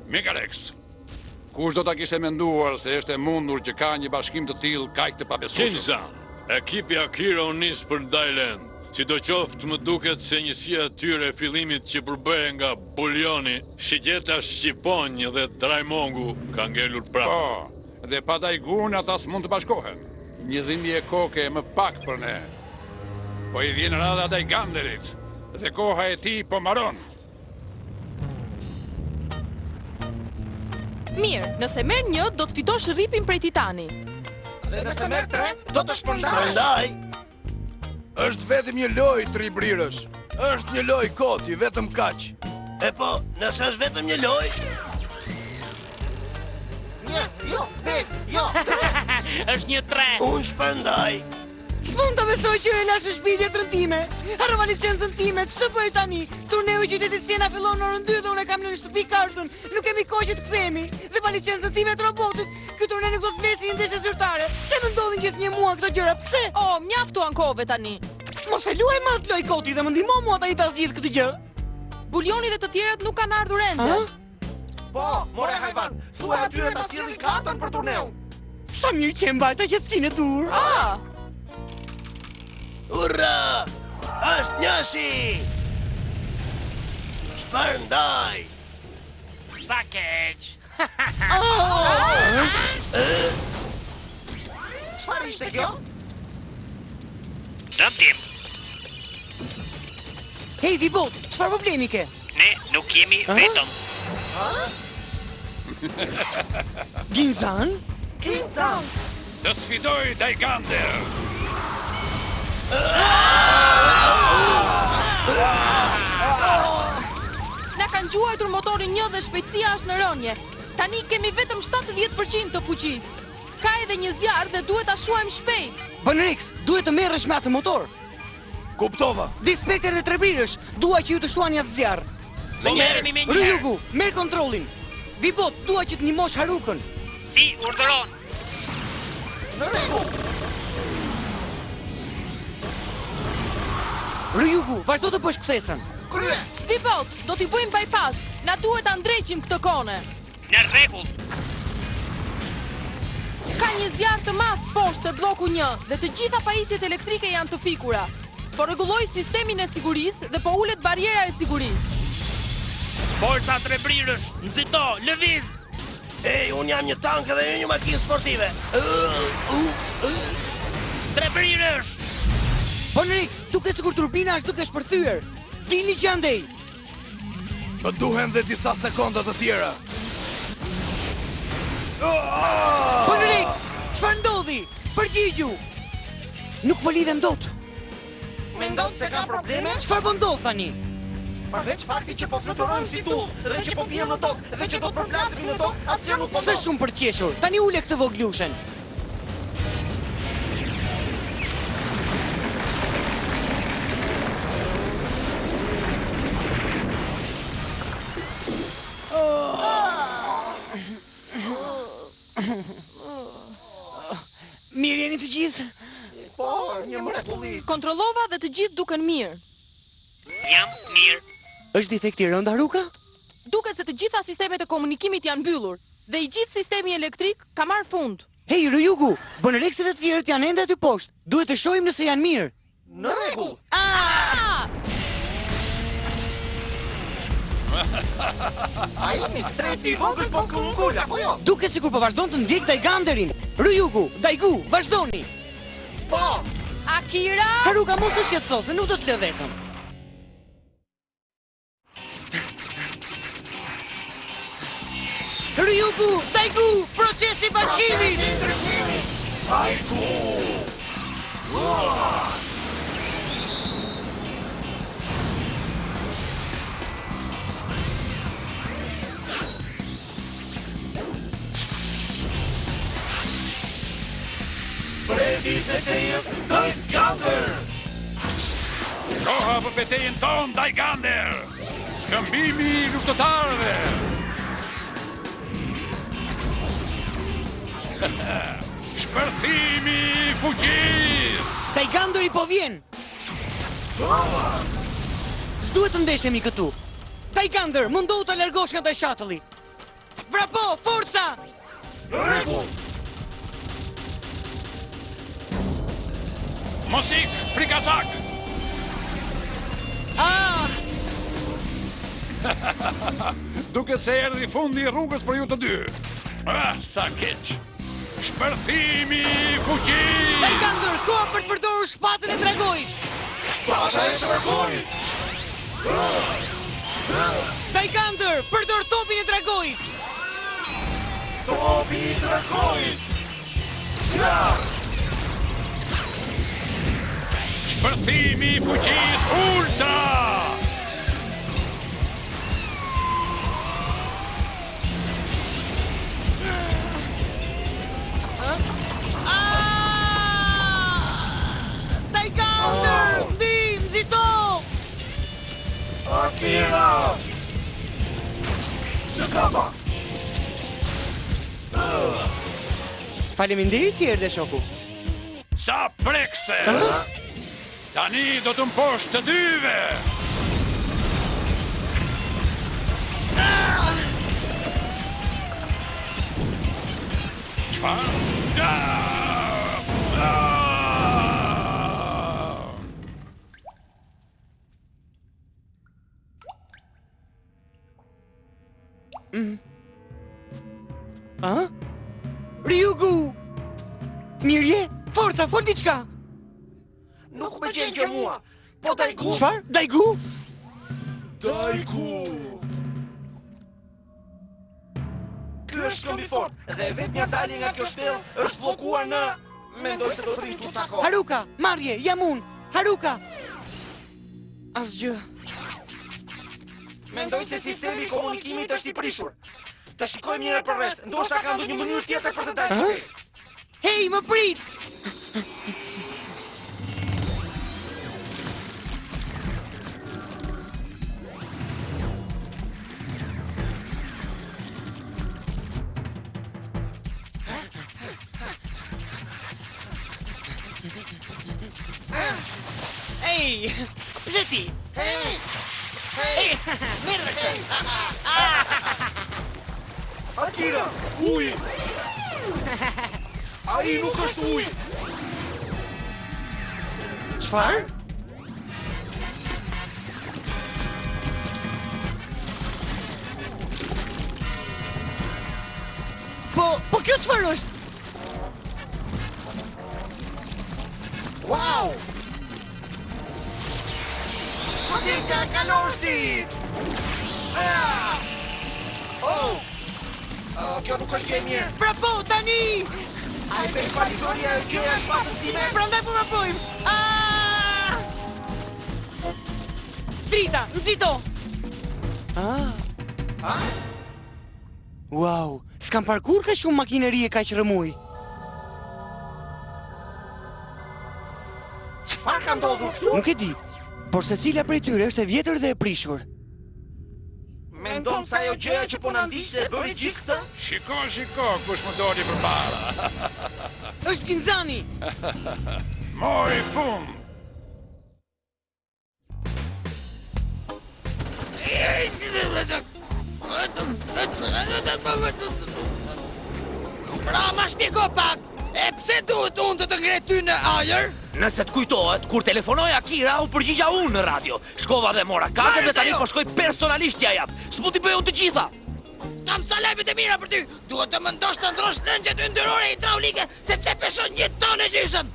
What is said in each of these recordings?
Megarex, kush do ta kishte menduar se është e mundur që ka një bashkim të tillë kaq të pabesueshëm? Shinzan, ekipi Akira u nis për Dailand. Sidoqoftë më duket se njësia e tyre e fillimit që përbëhe nga buljoni, shigjeta shqiponj dhe Draimongu ka ngelur prapë. Po, dhe pa Daigun ata s'mund të bashkohen. Një dhimbje koke më pak për ne. Po i vjen rada Daiganderit, dhe koha e tij po mbaron. Mirë, nëse merr një, do të fitosh rripin prej Titani. Dhe nëse merr 3, do të shpërndash. Prandaj, është vetëm një lojë tribrirësh. Është një lojë koti, vetëm kaq. E po, nëse është vetëm një lojë, 1, jo, 5, jo, 3. Është një 3. unë shpërndaj. S'mund të besoj që e lashë shpirje trëntime. Harrova licencën time, ç'të bëj tani? Turneu i qytetit Siena fillon në orën 2 dhe unë kam në shtëpi kartën. Nuk kemi kohë që të kthehemi. Dhe pa licencën time të robotit, ky turne nuk do të vlesë një ndeshje zyrtare. Pse më ndodhin gjithnjë mua këto gjëra? Pse? Oh, mjaftuan kove tani. Mos e luaj më atë loj koti dhe më ndihmo mua tani ta zgjidh këtë gjë. Buljoni dhe të tjerët nuk kanë ardhur ende. Po, more hajvan, thuaj atyre ta sjellin kartën për turneun. Sa mirë që e mbajta qetësinë e dur. Ura! Është njëshi! Shpërndaj! Sa keq. Çfarë ishte kjo? Dëmtim. Hej, Vibot, çfarë problemi ke? Ne nuk jemi vetëm. Ginzan? Kinzan! Të sfidoj Daigander. Na kanë gjuajtur motorin 1 dhe shpejtësia është në rënje. Tani kemi vetëm 70% të fuqisë. Ka edhe një zjarr dhe duhet ta shuajmë shpejt. Banrix, duhet të merresh me atë motor. Kuptova. Dispekter dhe trebrirësh, dua që ju të shuani atë zjarr. Po merremi me një. Ryugu, merr kontrollin. Vibot, dua që të ndihmosh Harukën. Si urdhëron. Në rregull. Ryugu, vazhdo të bësh kthesën. Krye. Vibot, do t'i bëjmë bypass. Na duhet ta ndreqim këtë kone. Në rregull. Ka një zjarr të madh poshtë te bloku 1 dhe të gjitha pajisjet elektrike janë të fikura. Po rregulloj sistemin e sigurisë dhe po ulet bariera e sigurisë. Forca trebrirësh, nxito, lëviz. Ej, unë jam një tank dhe ju një makinë sportive. Trebrirësh. Banrix, duket sikur turbina është duke shpërthyer. Dini që andej. Më duhen dhe disa sekonda të tjera. Banrix, çfarë ndodhi? Përgjigju. Nuk po lidhem dot. Mendon se ka probleme? Çfarë po ndodh tani? Përveç fakti që po fluturojmë si tull, dhe që po pijem në tokë, dhe që do të përplasemi në tokë, asgjë nuk po Se ndodh. shumë përqeshur. Tani ule këtë voglushen. Mirë jeni të gjithë? Po, një mrekulli. Kontrollova dhe të gjithë duken mirë. Jam mirë. Është defekti i rënd, Haruka? Duket se të gjitha sistemet e komunikimit janë mbyllur dhe i gjithë sistemi elektrik ka marrë fund. Hej, Ryugu, Banrixit e të tjerët janë ende aty poshtë. Duhet të shohim nëse janë mirë. Në rregull. Ai mistreci i vogël po këngul, apo jo? Duket sikur po vazhdon të ndjek Daiganderin. Ryugu, Daigu, vazhdoni. Po, Akira! Haruka, mos u shqetëso, se nuk do të lë vetëm. Ryugu, Daigu, procesi bashkimit! ndryshimi. Haiku. Predi betejës Daigander. Koha për betejën ton, Daigander! Këmbimi i luftëtarëve! Shpërthimi i fuqis! Daiganderi po vjen! S'duhet të ndeshemi këtu. Daigander, mundohu të largosh nga taj shuttli. Bravo, forca! Në rregull. Mos ik, frikacak! Duket se erdhi fundi I rrugës për ju të dy. Sa keq. Shpërthimi I fuqisë! Taygander, koha për të përdorur shpatën e dragojit! Shpata e dragojit! Taygander, përdor topin e dragojit! Topi I dragojit! Shpërthimi I fuqisë ultra! Taygander, ndim, nxito! Akira! Në kapa! Faleminderit që erdhe, shoku. Sa prekse! Tani do të mposh të dyve! Çfarë? Ryugu! Mirje, forca, fol diçka! Nuk më gjen gjë mua, po Daigu! Çfarë? Daigu? Daigu! Ky është këmbi fort, dhe vetmja dalje nga kjo shtellë është bllokuar në... Mendoj se do të rrim tuca kohë. Haruka, marrje, jam unë! Haruka! Asgjë. Mendoj se sistemi I komunikimit është I prishur. Të shikojmë njëherë përreth, ndoshta ka ndonjë mënyrë tjetër për të dalë këtej. Hej, më prit! Ej, pse ti? Ej, mirë! Akira, uji! Ai nuk është uji! Çfarë? Po kjo çfarë është? Wow! Madinka kalorësit! Oh! Kjo nuk është gjë e mirë. Bravo, tani! Ai për palitoria e gjëja shpatës time. Prandaj po vrapojmë! Drita, nxito! Wow, s'kam parkur ka shumë makineri e kaq rëmuj. Çfarë ka ndodhur këtu? Nuk e di, por secila prej tyre është e vjetër dhe e prishur. Mendon se ajo gjëja që po na ndiqte e bëri gjithë këtë? Shiko, kush më doli përpara. Është Kinzani! Mori fund. Pra, ma shpjego pak, e pse duhet unë të të ngre ty në ajër? Nëse të kujtohet, kur telefonoj Akira, u përgjigja unë në radio. Shkova dhe mora kartën dhe tani po shkoj personalisht t'ja jap. S'mu t'i bëjë unë të gjitha. Kam ca lajmet e mira për ty. Duhet të më ndosh të ndrosh lëngjet yndyrore hidraulike, sepse peshon 1 tonë gjysëm.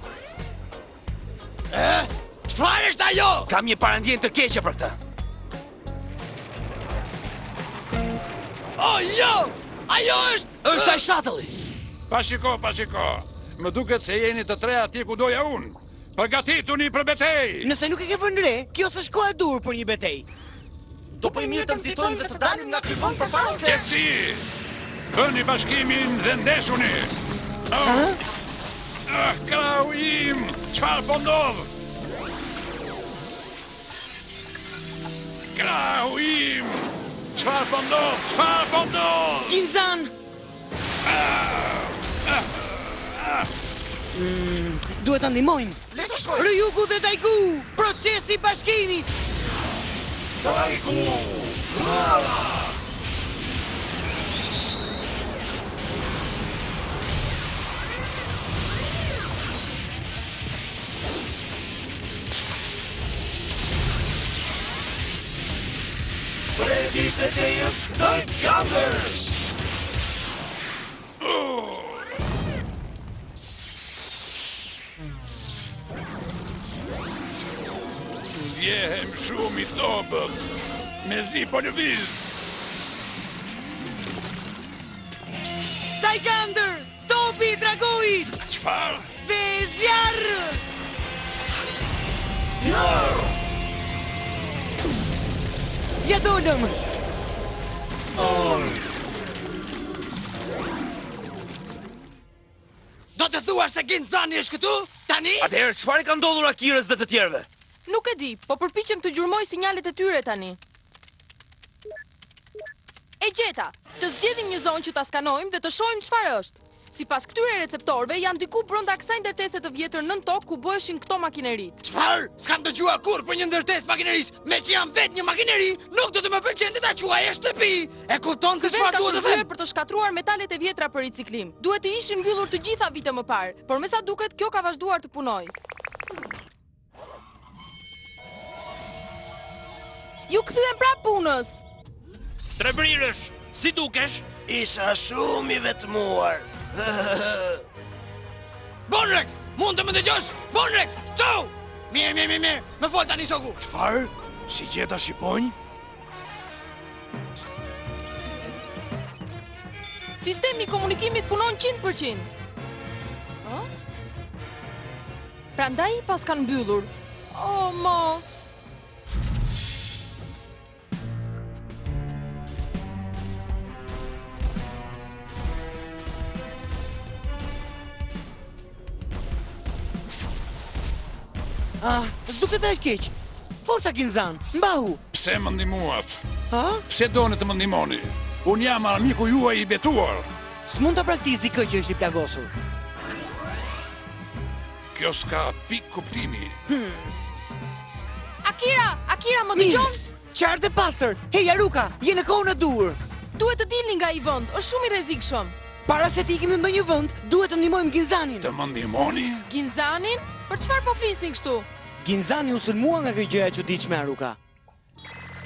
Çfarë është ajo? Kam një parandjen të keqe për këtë. Oh, jo! Ajo Është ai shuttle-i. Pa shiko. Më duket se jeni të tre atje ku doja unë. Përgatituni për betejë. Nëse nuk e ke vënë re, kjo s'është koha e dur për një betejë. Do bëj mirë të nxitojmë dhe të dalim nga ky vend përpara se... Qetësi! Bëni bashkimin dhe ndeshuni. Krau im, çfarë po ndodh? Krau im, çfarë po ndodh? Kinzan! Duhet ta ndihmojmë. Le të shkojmë. Ryugu dhe Daigu, procesi I bashkimit. Daigu! Ndjehem shumë i thobët, me zi po lëviz. Dajgander, topi i dragojit Çfarë? dhe zjarë! Ja dolëm! Do të thua se Ginzani është këtu? Tani? Atëherë, çfarë ka ndodhur Akirës dhe të tjerëve? Nuk e di, po përpiqem të gjurmoj sinjalet e tyre tani. E gjeta, të zgjedhim një zonë që ta skanojmë dhe të shohim çfarë është. Sipas këtyre receptorëve janë diku brenda kësaj ndërtese të vjetër nën tokë ku bëheshin këto makineritë. Çfarë? S'kam dëgjuar kurrë për një ndërtesë makinerisë. Me që jam vetë një makineri, nuk do të më pëlqente ta quajë shtëpi. E kupton se çfarë duhet të them? Për të shkatruar metalet e vjetra për riciklim. Duhet të ishin mbyllur të gjitha vite më parë, por me sa duket kjo ka vazhduar të punojë. Ju kthyem prapë punës. Trebrirësh, si dukesh? Isha shumë i vetmuar. Bonrex, mund të më dëgjosh? Bonrex, çau! Mirë. Më fol tani shoku. Çfarë? Si gjeta shqiponj? Sistemi i komunikimit punon 100%. Ë? Prandaj pas kanë mbyllur. O, mos. S'duket aq keq. Forca Ginzan, mbahu. Pse më ndihmuat? Ha? Pse doni të më ndihmoni? Unë jam armiku juaj i betuar. S'mund ta praktis dikë që është i plagosur. Kjo s'ka pik kuptimi. Akira, më dëgjon? Qartë dhe pastër. Hey Haruka, je në kohën e dur. Duhet të dilni nga i vend, është shumë i rrezikshëm. Para se të ikim në ndonjë vend, duhet të ndihmojmë Ginzanin. Të më ndihmoni? Ginzanin? Për çfarë po flisni kështu? Ginzani u sulmua nga kjo gjëja e çuditshme Haruka.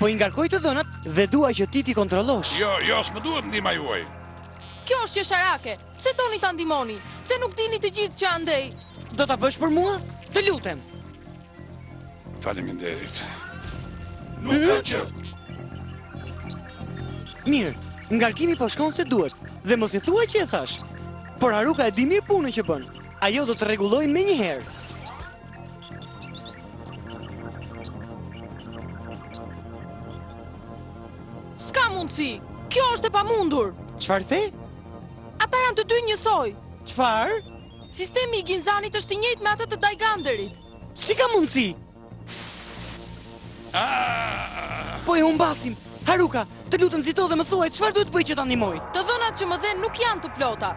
Po i ngarkoj të dhënat dhe dua që ti t'i kontrollosh. Jo, s'më duhet ndihma juaj. Kjo është qesharake. Pse doni ta ndihmoni? Pse nuk dini të gjithë që andej? Do ta bësh për mua? Të lutem. Faleminderit. Nuk ka gjë. Mirë, ngarkimi po shkon se duhet. Dhe mos i thuaj që e thash. Por Haruka e di mirë punën që bën. Ajo do të rregulloj menjëherë. S'ka mundësi. Kjo është e pamundur. Çfarë the? Ata janë të dy njësoj. Çfarë? Sistemi i Ginzanit është i njëjtë me atë të Dajganderit. Si ka mundësi? Po e humbasim. Haruka, të lutem nxito dhe më thuaj çfarë duhet bëj që ta ndihmoj. Të dhënat që më dhen nuk janë të plota.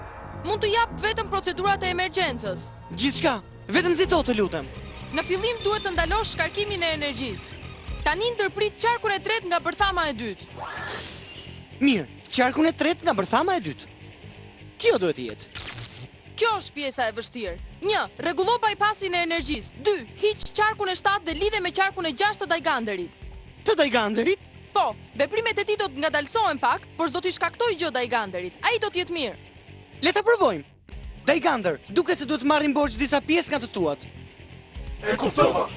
Mund të jap vetëm procedurat e emergjencës. Gjithçka, vetëm nxito të lutem. Në fillim duhet të ndalosh shkarkimin e energjisë. Tani ndërprit qarkun e tretë nga bërthama e dytë. Mirë, qarkun e tretë nga bërthama e dytë. Kjo duhet të jetë. Kjo është pjesa e vështirë. 1. Rregullo bypassin e energjisë. 2. Hiq qarkun e 7 dhe lidhe me qarkun e 6 të Dajganderit. Të Dajganderit? Po, veprimet e tij do të ngadalsohen pak, por s'do t'i shkaktoj gjë Dajganderit. Ai do të jetë mirë. Le ta provojmë. Dajgander, duket se duhet marrim borxh disa pjesë nga të tuat. E kuptova.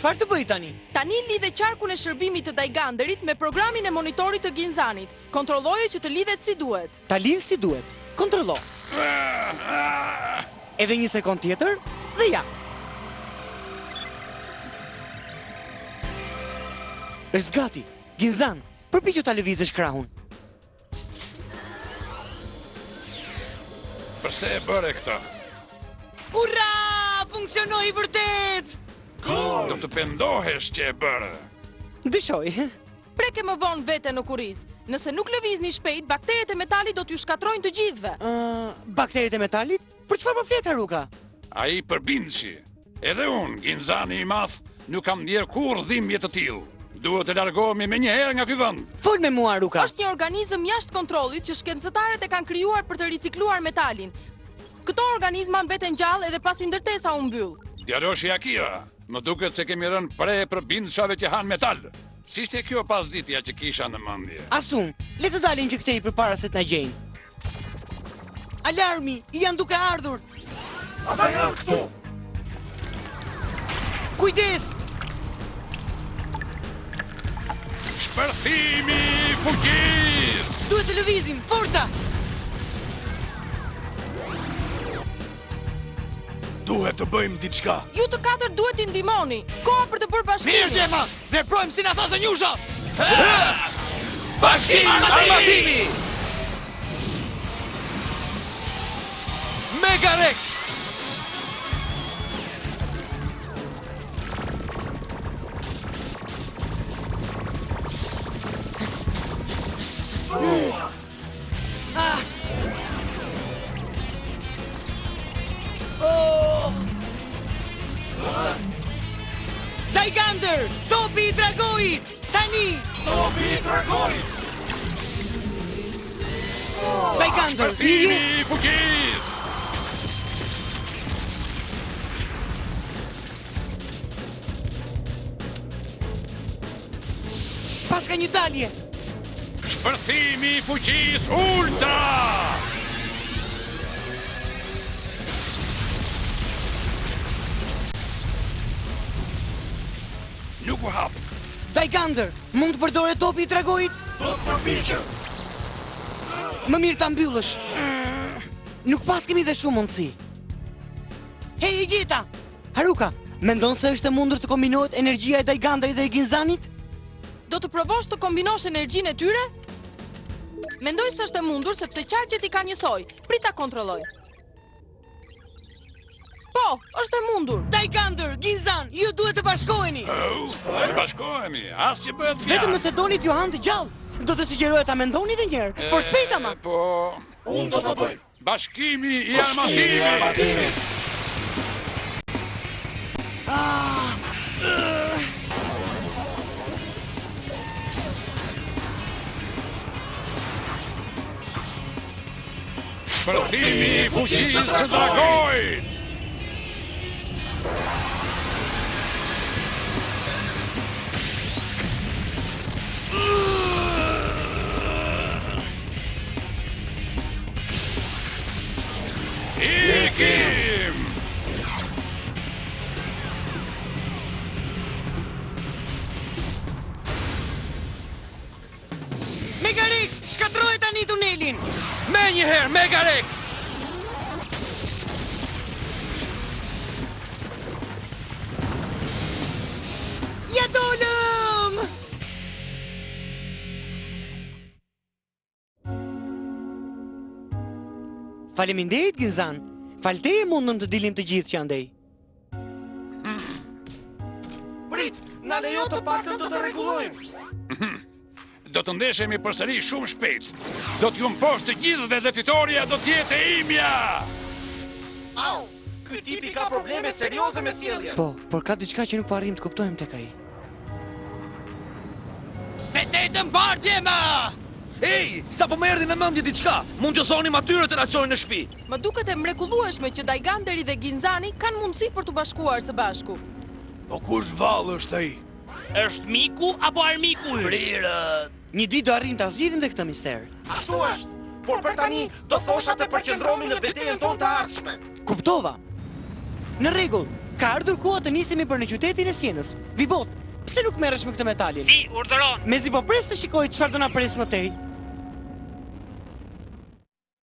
Çfarë të bëj tani? Tani lidhe qarkun e shërbimit të Dajganderit me programin e monitorit të Ginzanit. Kontrolloje që të lidhet si duhet. Ta lidh si duhet. Kontrollo. Edhe një sekond tjetër dhe ja. Është gati. Ginzan, përpiqu ta lëvizësh krahun. Përse e bëre këtë? Ura! Funksionoi vërtet! Do të pendohesh që e bëre. Dëshoj. Preke më vonë vete në kuriz. Nëse nuk lëvizni shpejt, bakteret e metalit do t'ju shkatrojnë të gjithëve. Bakteret e metalit? Për çfarë po flet Haruka? Ai përbindshi. Edhe unë, Ginzani i madh, nuk kam ndjer kurrë dhimbje të tillë. Duhet të largohemi menjëherë nga ky vend. Fol me mua Haruka. Është një organizëm jashtë kontrollit që shkencëtarët e kanë krijuar për të ricikluar metalin. Këto organizma mbeten gjallë edhe pasi ndërtesa u mbyll. Djaroshi Akira, më duket se kemi rënë pre për bindshave që hanë metal. Si ishte kjo pasditja që kisha në mendje? Asun, le të dalin që këtej për para se të na gjejnë. Alarmi, janë duke ardhur. Ata janë këtu! Kujdes! Shpërthimi i fuqis! Duhet të lëvizim, forca! Duhet të bëjmë diçka. Ju të katër duhet t'i ndihmoni. Koha për të bërë bashkimin. Mirë, Gjema! Veprojmë si na tha Zënjusha! Bashkim armatimi! Megarex! Geigander, topi i dragojit! Tani! Topi i dragojit! Geigander, Shpërthimi i fuqis! pas ka një dalje! Shpërthimi i fuqis ultra! Nuk u hap. Geigander, mund të përdore topi i dragojit? Do të përpiqem! Më mirë ta mbyllësh. Nuk pas kemi dhe shumë mundësi. Hej, Gjeta! Haruka, mendon se është e mundur të kombinohet energjia e Geiganderit dhe e Ginzanit? Do të provosh të kombinosh energjinë e tyre? Mendoj se është e mundur sepse qarqet i ka njësoj. Prit ta kontrolloj. Po, është e mundur. Geigander, Ginzan, ju duhet të bashkoheni. Të bashkohemi, as që bëhet fjalë. Vetëm nëse doni t'ju hanë të gjallë. Do të sugjeroj ta mendoni edhe një herë, por shpejt ama. Po, Unë do të bëj! bashkimi i armatimit. Shpërthimi i fuqisë së dragojit. Ikim! Megarex, shkatroj tani tunelin. Me njëherë, Megarex! Ja dolëm! Faleminderit, Ginzan. Falteje mundëm të dilim të gjithë që andej. Prit, na lejo të paktën do të rregullojmë! Do të ndeshemi përsëri shumë shpejt. Do t'ju mposh të gjithëve dhe fitoria do t'jetë e imja. Au! Ky tipi ka probleme serioze me sjelljen! Po, por ka diçka që nuk po arrim të kuptojmë tek ai. Betetën parë, Gjema! Ej, sa po më erdhi në mendje diçka. Mund t'ju thonim atyre të na çojnë në shtëpi. Më duket e mrekullueshme që Geiganderi dhe Ginzani kanë mundësi për të bashkuar së bashku. Po kush vallë është ai? Është miku apo armiku yt? Prirët. Një ditë do arrim ta zgjidhim dhe këtë mister. Ashtu është! Por për tani, do thosha të përqendrohemi në betejën tonë të ardhshme! Kuptova. Në rregull, ka ardhur koha të nisemi për në qytetin e Sienës. Vibot, pse nuk merresh me këtë metalin? Si, urdhëron! Mezi po pres të shikoj çfarë do na pres më tej.